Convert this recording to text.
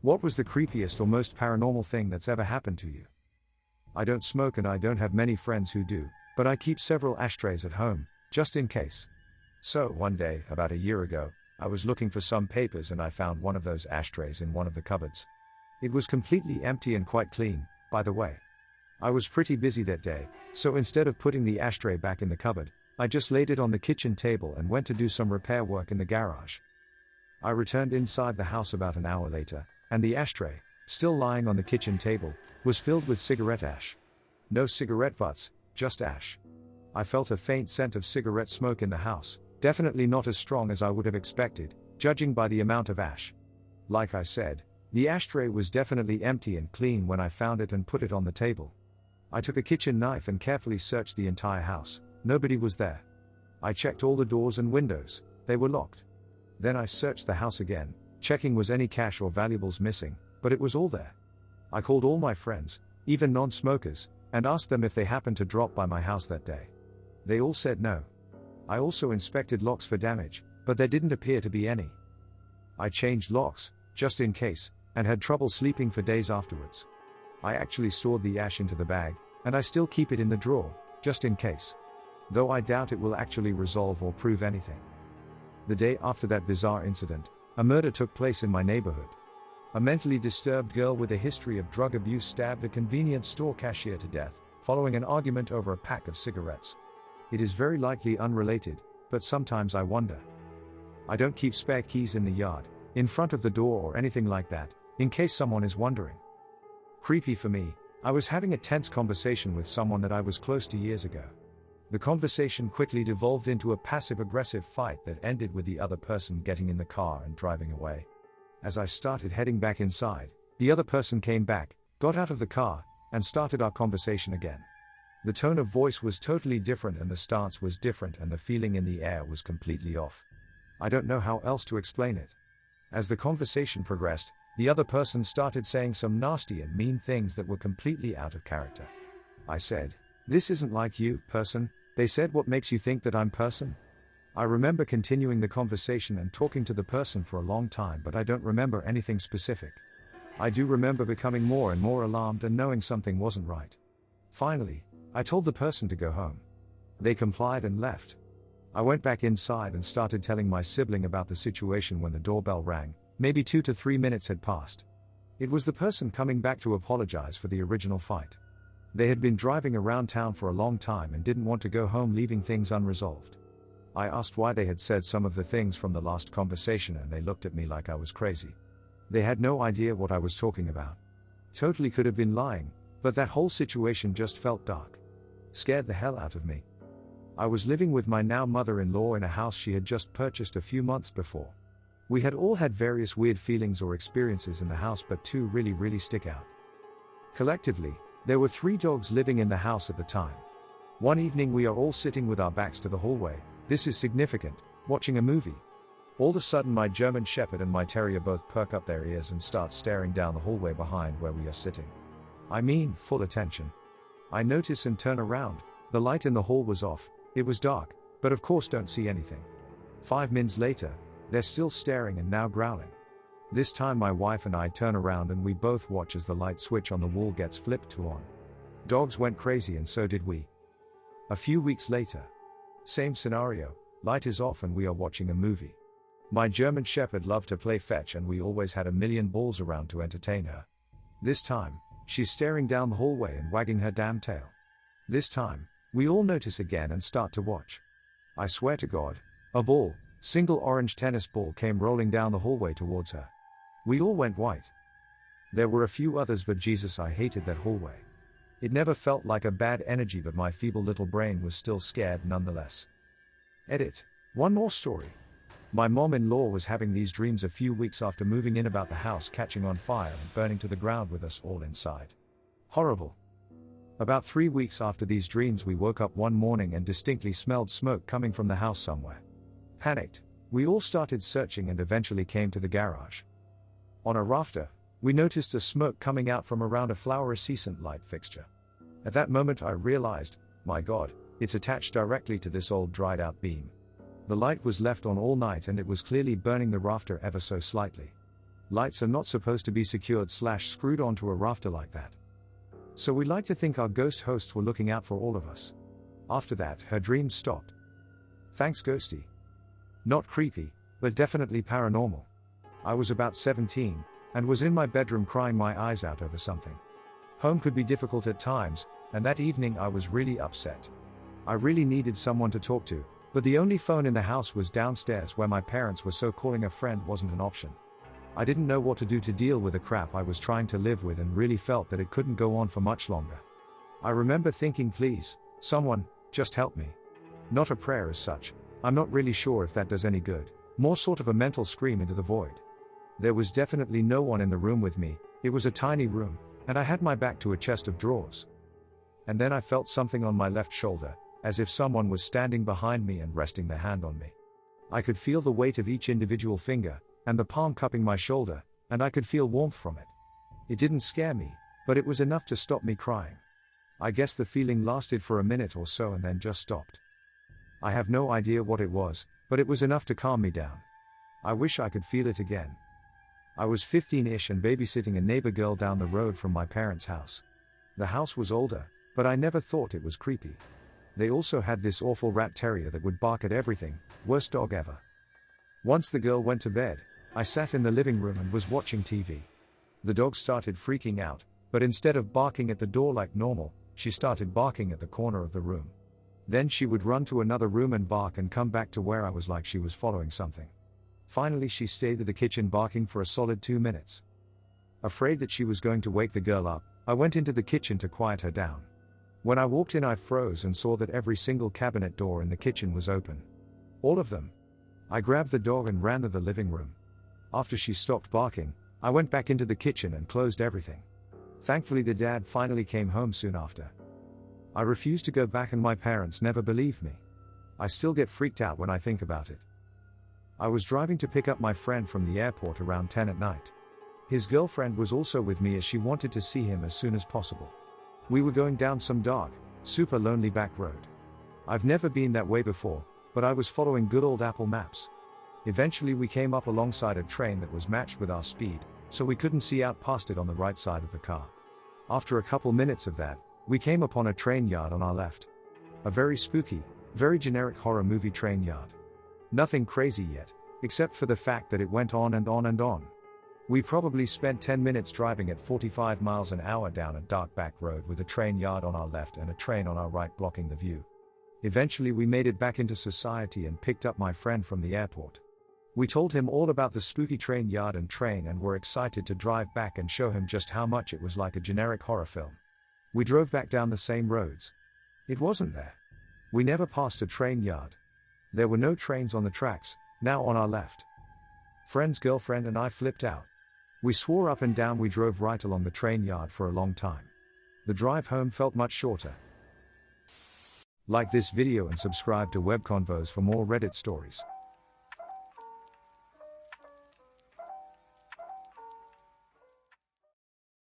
What was the creepiest or most paranormal thing that's ever happened to you? I don't smoke and I don't have many friends who do, but I keep several ashtrays at home, just in case. So, one day, about a year ago, I was looking for some papers and I found one of those ashtrays in one of the cupboards. It was completely empty and quite clean, by the way. I was pretty busy that day, so instead of putting the ashtray back in the cupboard, I just laid it on the kitchen table and went to do some repair work in the garage. I returned inside the house about an hour later, and the ashtray, still lying on the kitchen table, was filled with cigarette ash. No cigarette butts, just ash. I felt a faint scent of cigarette smoke in the house, definitely not as strong as I would have expected, judging by the amount of ash. Like I said, the ashtray was definitely empty and clean when I found it and put it on the table. I took a kitchen knife and carefully searched the entire house. Nobody was there. I checked all the doors and windows, they were locked. Then I searched the house again, checking was any cash or valuables missing, but it was all there. I called all my friends, even non-smokers, and asked them if they happened to drop by my house that day. They all said no. I also inspected locks for damage, but there didn't appear to be any. I changed locks, just in case, and had trouble sleeping for days afterwards. I actually stored the ash into the bag, and I still keep it in the drawer, just in case. Though I doubt it will actually resolve or prove anything. The day after that bizarre incident, a murder took place in my neighborhood. A mentally disturbed girl with a history of drug abuse stabbed a convenience store cashier to death, following an argument over a pack of cigarettes. It is very likely unrelated, but sometimes I wonder. I don't keep spare keys in the yard, in front of the door or anything like that, in case someone is wondering. Creepy for me, I was having a tense conversation with someone that I was close to years ago. The conversation quickly devolved into a passive-aggressive fight that ended with the other person getting in the car and driving away. As I started heading back inside, the other person came back, got out of the car, and started our conversation again. The tone of voice was totally different and the stance was different and the feeling in the air was completely off. I don't know how else to explain it. As the conversation progressed, the other person started saying some nasty and mean things that were completely out of character. I said, "This isn't like you, person." They said, "What makes you think that I'm person?" I remember continuing the conversation and talking to the person for a long time, but I don't remember anything specific. I do remember becoming more and more alarmed and knowing something wasn't right. Finally, I told the person to go home. They complied and left. I went back inside and started telling my sibling about the situation when the doorbell rang. Maybe 2 to 3 minutes had passed. It was the person coming back to apologize for the original fight. They had been driving around town for a long time and didn't want to go home, leaving things unresolved. I asked why they had said some of the things from the last conversation and they looked at me like I was crazy. They had no idea what I was talking about. Totally could have been lying, but that whole situation just felt dark. Scared the hell out of me. I was living with my now mother-in-law in a house she had just purchased a few months before. We had all had various weird feelings or experiences in the house, but 2 really stick out. Collectively, there were 3 dogs living in the house at the time. One evening we are all sitting with our backs to the hallway, this is significant, watching a movie. All of a sudden my German Shepherd and my terrier both perk up their ears and start staring down the hallway behind where we are sitting. I mean, full attention. I notice and turn around, the light in the hall was off, it was dark, but of course don't see anything. 5 minutes later, they're still staring and now growling. This time my wife and I turn around and we both watch as the light switch on the wall gets flipped to on. Dogs went crazy and so did we. A few weeks later. Same scenario, light is off and we are watching a movie. My German Shepherd loved to play fetch and we always had a million balls around to entertain her. This time, she's staring down the hallway and wagging her damn tail. This time, we all notice again and start to watch. I swear to God, a ball, single orange tennis ball came rolling down the hallway towards her. We all went white. There were a few others, but Jesus, I hated that hallway. It never felt like a bad energy, but my feeble little brain was still scared nonetheless. Edit. One more story. My mom-in-law was having these dreams a few weeks after moving in about the house catching on fire and burning to the ground with us all inside. Horrible. About 3 weeks after these dreams we woke up one morning and distinctly smelled smoke coming from the house somewhere. Panicked, we all started searching and eventually came to the garage. On a rafter, we noticed a smoke coming out from around a fluorescent light fixture. At that moment I realized, my God, it's attached directly to this old dried out beam. The light was left on all night and it was clearly burning the rafter ever so slightly. Lights are not supposed to be secured/screwed onto a rafter like that. So we like to think our ghost hosts were looking out for all of us. After that, her dreams stopped. Thanks, Ghosty. Not creepy, but definitely paranormal. I was about 17, and was in my bedroom crying my eyes out over something. Home could be difficult at times, and that evening I was really upset. I really needed someone to talk to, but the only phone in the house was downstairs where my parents were, so calling a friend wasn't an option. I didn't know what to do to deal with the crap I was trying to live with, and really felt that it couldn't go on for much longer. I remember thinking, please, someone, just help me. Not a prayer as such, I'm not really sure if that does any good, more sort of a mental scream into the void. There was definitely no one in the room with me, it was a tiny room, and I had my back to a chest of drawers. And then I felt something on my left shoulder, as if someone was standing behind me and resting their hand on me. I could feel the weight of each individual finger, and the palm cupping my shoulder, and I could feel warmth from it. It didn't scare me, but it was enough to stop me crying. I guess the feeling lasted for a minute or so and then just stopped. I have no idea what it was, but it was enough to calm me down. I wish I could feel it again. I was 15-ish and babysitting a neighbor girl down the road from my parents' house. The house was older, but I never thought it was creepy. They also had this awful rat terrier that would bark at everything, worst dog ever. Once the girl went to bed, I sat in the living room and was watching TV. The dog started freaking out, but instead of barking at the door like normal, she started barking at the corner of the room. Then she would run to another room and bark and come back to where I was, like she was following something. Finally she stayed at the kitchen barking for a solid 2 minutes. Afraid that she was going to wake the girl up, I went into the kitchen to quiet her down. When I walked in, I froze and saw that every single cabinet door in the kitchen was open. All of them. I grabbed the dog and ran to the living room. After she stopped barking, I went back into the kitchen and closed everything. Thankfully the dad finally came home soon after. I refused to go back and my parents never believed me. I still get freaked out when I think about it. I was driving to pick up my friend from the airport around 10 at night. His girlfriend was also with me as she wanted to see him as soon as possible. We were going down some dark, super lonely back road. I've never been that way before, but I was following good old Apple Maps. Eventually we came up alongside a train that was matched with our speed, so we couldn't see out past it on the right side of the car. After a couple minutes of that, we came upon a train yard on our left. A very spooky, very generic horror movie train yard. Nothing crazy yet, except for the fact that it went on and on and on. We probably spent 10 minutes driving at 45 miles an hour down a dark back road with a train yard on our left and a train on our right blocking the view. Eventually we made it back into society and picked up my friend from the airport. We told him all about the spooky train yard and train and were excited to drive back and show him just how much it was like a generic horror film. We drove back down the same roads. It wasn't there. We never passed a train yard. There were no trains on the tracks, now on our left. Friend's girlfriend and I flipped out. We swore up and down we drove right along the train yard for a long time. The drive home felt much shorter. Like this video and subscribe to Web Convos for more Reddit stories.